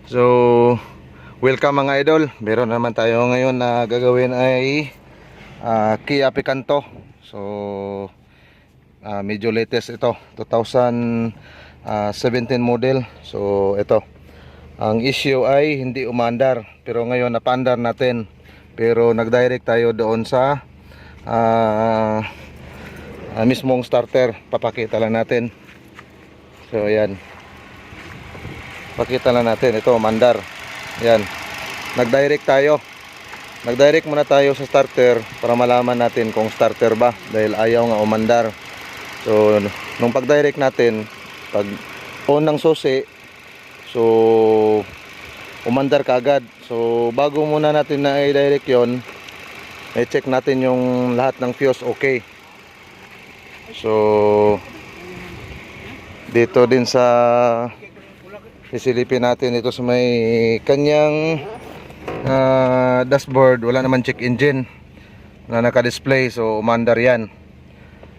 So, welcome mga idol. Meron naman tayo ngayon na gagawin ay Kia Picanto. So, medyo latest ito, 2017 model. So, ito. Ang issue ay hindi umandar, pero ngayon napaandar natin. Pero nag-direct tayo doon sa mismong starter. Papakita lang natin. So, ayan. Pakita lang natin, ito umandar. Yan. Nag-direct tayo. Nag-direct muna tayo sa starter para malaman natin kung starter ba dahil ayaw nga umandar. So nung pag-direct natin, pag on ng susi, so umandar kaagad. So bago muna natin na i-direct 'yon, i-check natin yung lahat ng fuse okay. So dito din sa isilipin natin ito sa may kanyang dashboard, wala naman check engine na naka-display, so umandar yan.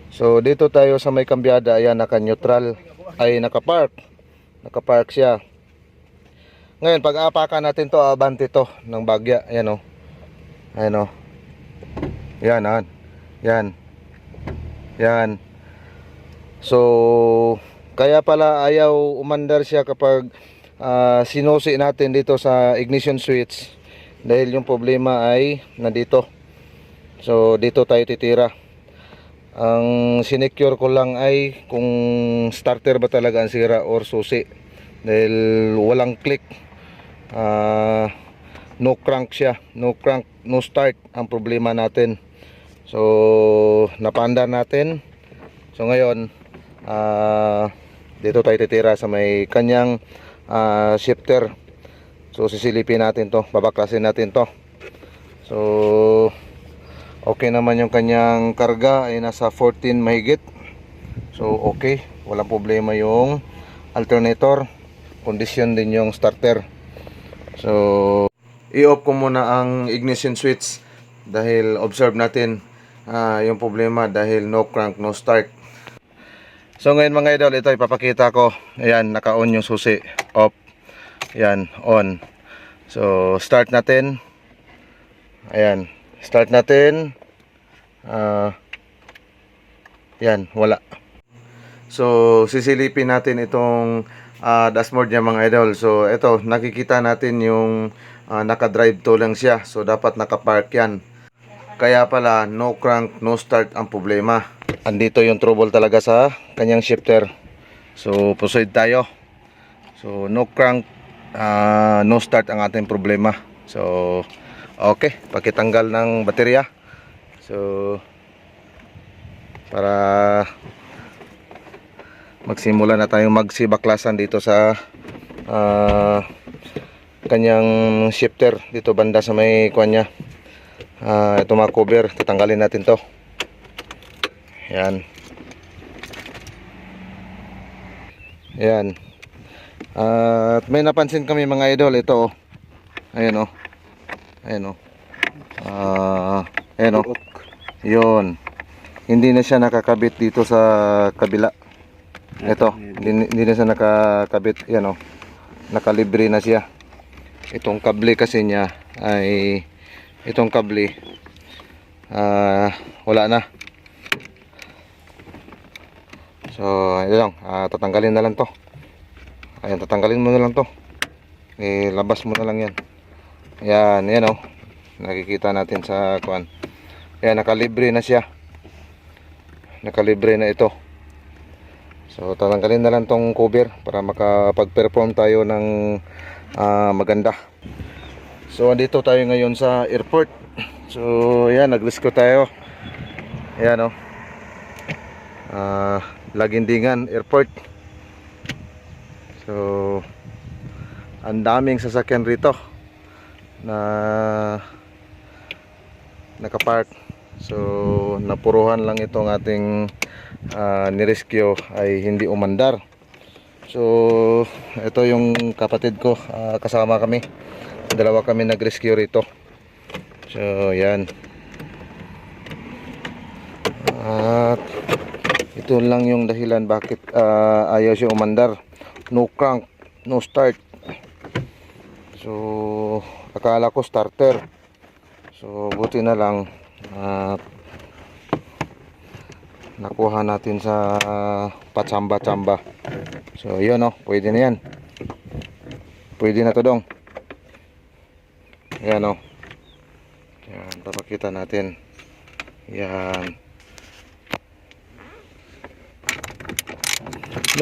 So dito tayo sa may kambyada, ayan, naka-neutral, ay naka-park siya. Ngayon pag aapakan natin to, abante to ng bagya, ayan o, ayan o, yan, yan. So kaya pala ayaw umandar siya kapag sinusi natin dito sa ignition switch, dahil yung problema ay nandito. So dito tayo titira. Ang sinecure ko lang ay kung starter ba talaga ang sira or susi, dahil walang click, no crank siya, no crank, no start ang problema natin. So napanda natin. So ngayon dito tayo titira sa may kanyang shifter. So sisilipin natin to, babaklasin natin to. So okay naman yung kanyang karga, ay nasa 14 mahigit. So okay, walang problema yung alternator, condition din yung starter. So i-off ko muna ang ignition switch dahil observe natin yung problema dahil no crank, no start. So ngayon mga idol, ito ipapakita ko. Ayan, naka-on yung susi. Off. Ayan, on. So start natin. Ayan, start natin. Ayan, wala. So sisilipin natin itong dashboard niya mga idol. So ito, nakikita natin yung naka-drive to lang siya. So dapat naka-park yan. Kaya pala no crank, no start ang problema. Andito yung trouble talaga sa kanyang shifter. So proceed tayo. So no crank, no start ang ating problema. So okay, pakitanggal ng baterya. So para magsimula na tayong magsibaklasan dito sa kanyang shifter dito banda sa may kuwan niya. Ito mga cover, tatanggalin natin to. Yan. Yan. At may napansin kami mga idol, ito oh. Ayan oh. Ayan oh. Ayan oh. Yun. Hindi na siya nakakabit dito sa kabila. Ito, hindi na siya nakakabit. Yan oh. Nakalibre na siya. Itong kable kasi niya ay itong kable wala na. So ito lang, tatanggalin na lang to. Ayan, tatanggalin mo na lang to. Labas mo na lang yan. Ayan, yan oh. Nakikita natin sa kuan. Ayan, nakalibre na siya. Nakalibre na ito. So tatanggalin na lang tong cover para makapag-perform tayo ng maganda. So andito tayo ngayon sa airport. So ayan, nag-rescue tayo. Ayan oh. Lagindingan Airport. So ang daming sasakyan rito na nakapark. So napuruhan lang itong ating nirescue ay hindi umandar. So ito yung kapatid ko, kasama kami, dalawa kami nag-rescue rito. So yan. At ito lang yung dahilan bakit ayaw siya umandar. No crank, no start. So akala ko starter. So buti na lang at nakuha natin sa patsamba-tsamba. So yun oh, pwede na yan. Pwede na to dong. Yan oh. Yan, papakita natin. Yan.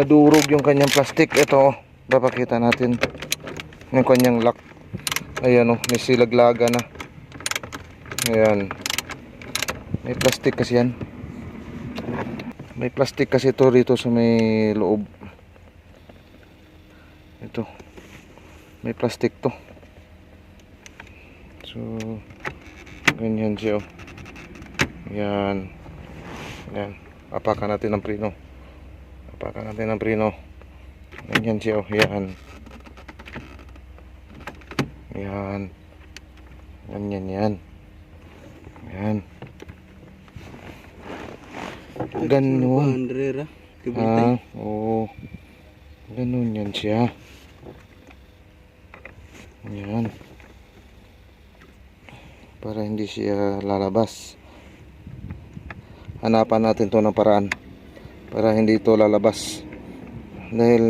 Nadurog yung kanyang plastic. Ito oh, papakita natin yung kanyang lock. Ayan oh, may silaglaga na. Ayan. May plastic kasi yan. May plastic kasi ito rito sa may loob. Ito. May plastic to. So, ganyan siya. Oh. Yan. Yan. Apakan natin ng preno. Apakan natin ng preno. Ganyan siya. Oh. Yan. Yan. Ganyan yan. Yan. Ganun. Oo. Ganun yan siya. Yan. Para hindi siya lalabas. Hanapan natin to ng paraan para hindi ito lalabas. Dahil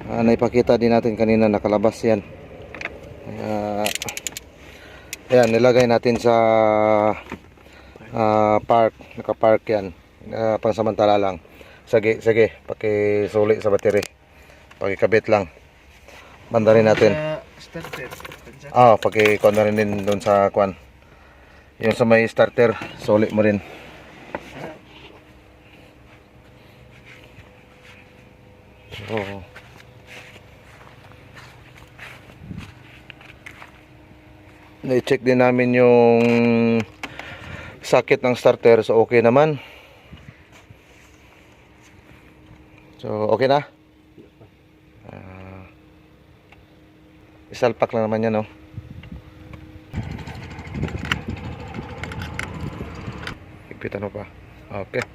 naipakita din natin kanina nakalabas yan. Ayan, nilagay natin sa park. Naka-park yan. Pansamantala lang. Sige, pakisuli sa battery. Pakikabit lang. Banda rin natin. Pakikuha na rin din doon sa kwan. Yung sa may starter, suli mo rin. So, na-check din namin yung socket ng starter. So, okay naman. So, okay na? Isalpak lang naman yan, no? Higpitan mo pa. Okay.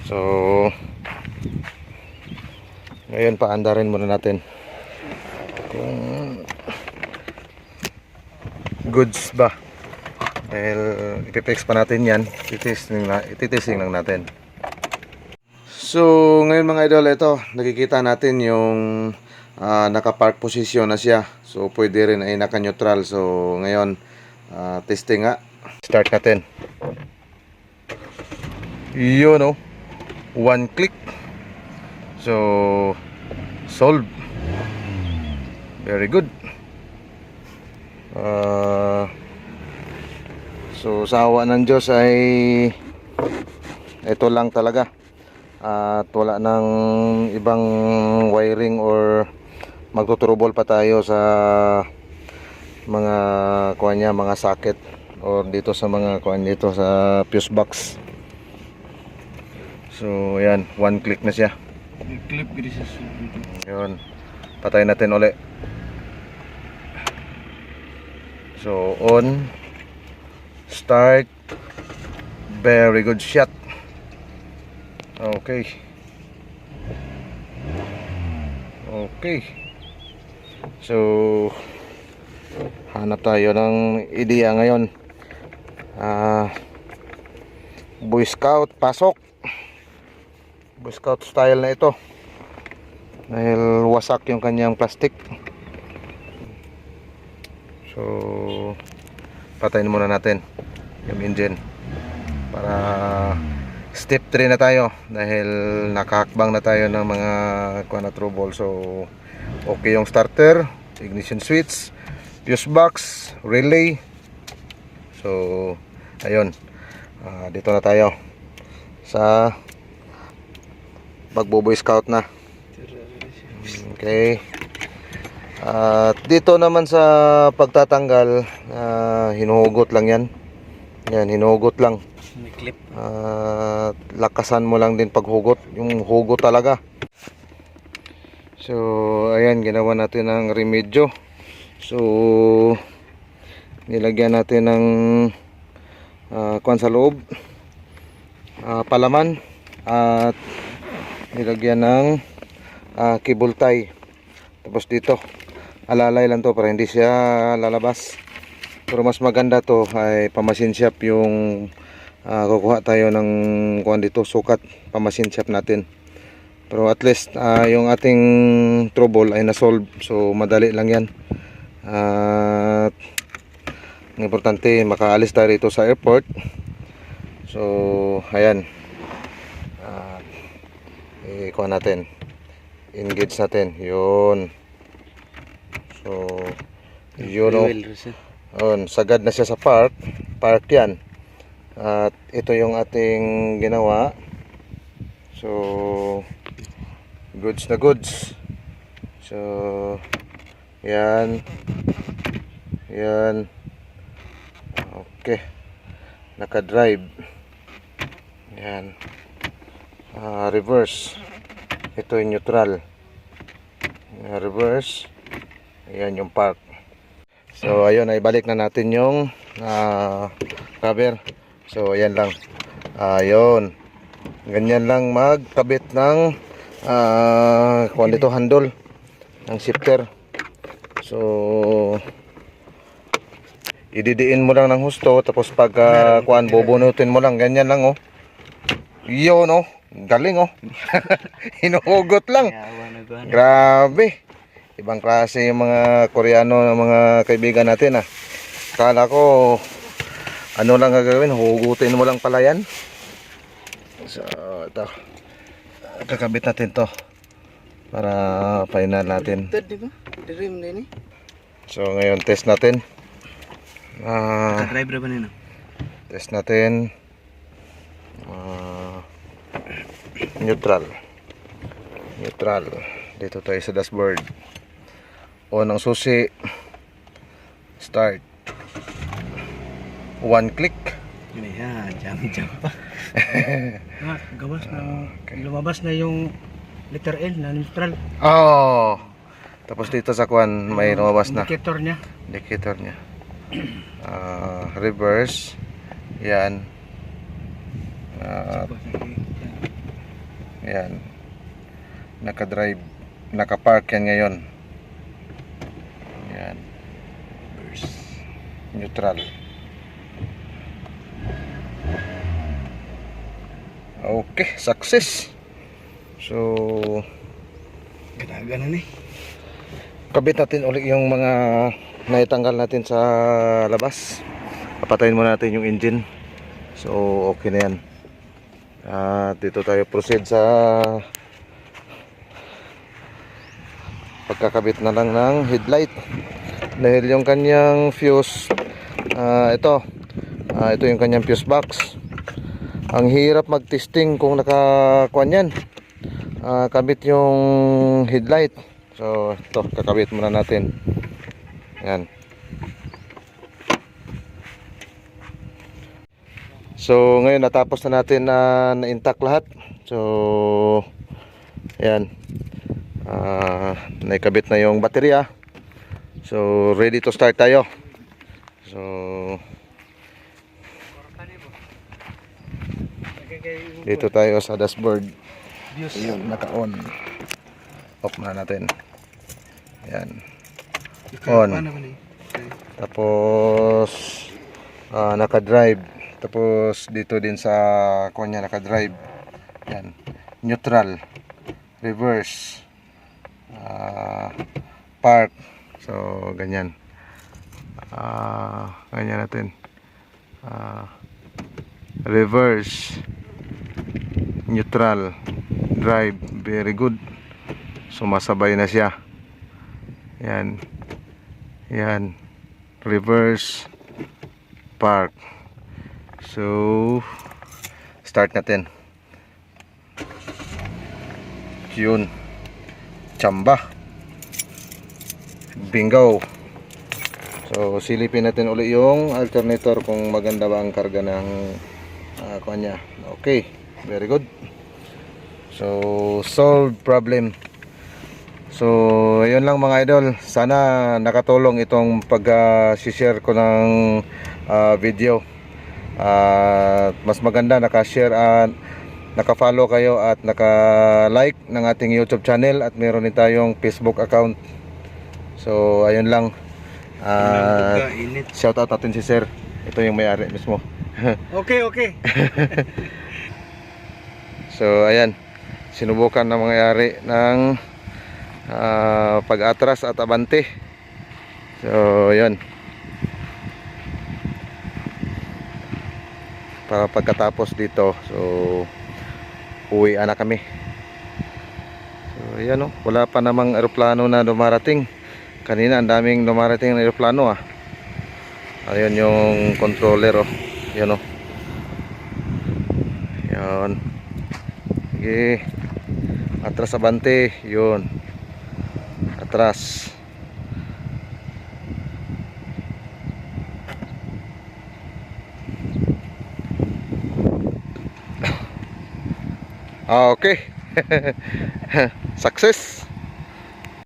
So, ngayon paandarin muna natin kung goods ba. Dahil ipipix pa natin yan. Ititesting lang natin. So, ngayon mga idol, ito, nakikita natin yung naka-park position na siya. So, pwede rin ay naka-neutral. So, ngayon, testing nga. Start natin. Yun, no? One click. So, solve. Very good. So, sa awa ng Diyos ay ito lang talaga. At wala nang ibang wiring or magtuturubol pa tayo sa mga kuha niya, mga socket or dito sa mga kuha dito sa fuse box. So ayan, one click na siya. Clip dito. Yun. Patayin natin uli. So on, start. Very good shot. Okay. So hanap tayo ng ideya ngayon. Boy Scout, pasok. Boy Scout style na ito. Dahil wasak yung kanyang plastic. So patayin muna natin yung engine para step 3 na tayo dahil nakahakbang na tayo ng mga kuha na trouble. So okay yung starter, ignition switch, fuse box, relay. So ayun, dito na tayo sa magbo-boy scout na. Okay. At dito naman sa pagtatanggal, hinuhugot lang yan. Yan, hinuhugot lang. May clip. Lakasan mo lang din paghugot, yung hugot talaga. So ayan, ginawa natin ng remedyo. So nilagyan natin ng kuwan sa loob, palaman, at nilagyan ng cable tie. Tapos dito, alalay lang to para hindi siya lalabas. Pero mas maganda to ay pamasin shop yung kukuha tayo ng kuhan dito, sukat, pamasin shop natin. Pero at least yung ating trouble ay na-solve. So madali lang yan. At ang importante, makaalis tayo rito sa airport. So ayan, ikuha natin, engage natin yun. So yun o, sagad na siya sa park yan. At ito yung ating ginawa. So goods na goods. So yan, okay, naka-drive yan. Reverse, ito yung neutral, reverse, ayan yung park. So ayun, ay balik na natin yung cover. So ayan lang, ayun, ganyan lang magkabit ng kung dito handle ng shifter. So ididiin mo lang ng husto, tapos pag kuan, bubunutin mo lang, ganyan lang oh. Yun oh, galing oh. Hinuhugot lang. Grabe. Ibang klase yung mga Koreano na mga kaibigan natin ah. Kala ko ano lang gagawin, hugutin mo lang pala yan. So ito, kakabit natin to para final natin. So ngayon test natin. Driver ba nino? Test natin. Neutral dito tayo sa dashboard. On ang susi, start, one click. Yan, jam pa. Gawas na, lumabas na yung letter L na neutral. Oh, tapos dito sa kuan may lumabas na indicator niya. Reverse yan. Yan, naka-drive, naka-park yan ngayon. Yan, neutral. Okay, success. So gana ni. Kabit natin ulit yung mga naitanggal natin sa labas. Papatayin muna natin yung engine. So okay na yan. Dito tayo proceed sa pagkakabit na lang ng headlight. Dahil yung kanyang fuse, ito yung kanyang fuse box. Ang hirap mag-testing kung nakakuan yan, kabit yung headlight. So ito, kakabit muna natin. Yan. So ngayon natapos na natin na intact lahat. So ayan, naikabit na yung baterya. So ready to start tayo. So dito tayo sa dashboard. Ayun, naka-on. Off na natin. Ayan, on. Tapos naka-drive. Tapos dito din sa kunya naka-drive. Yan, neutral, reverse, park. So ganyan. Ganyan natin. Reverse, neutral, drive, very good. Sumasabay na siya. Yan. Yan, reverse, park. So start natin. Yun, chamba, bingo. So silipin natin uli yung alternator kung maganda ba ang karga ng kanya. Okay, very good. So solved problem. So ayun lang mga idol, sana nakatulong itong pag-share ko ng video. Mas maganda naka-share at naka-follow kayo at naka-like ng ating YouTube channel, at meron din tayong Facebook account. So ayun lang. Init. Shout out natin si Sir. Ito yung may-ari mismo. Okay, okay. So ayan, sinubukan ng mangyayari ng pag-atras at abante. So yun, para pagkatapos dito, so uwi na kami. So ayan, oh, wala pa namang eroplano na dumarating. Kanina ang daming dumarating na eroplano ah. Ayun yung controller oh. Yan oh. Yan. Sige. Atras abante, yun. Atras. Okay. Success.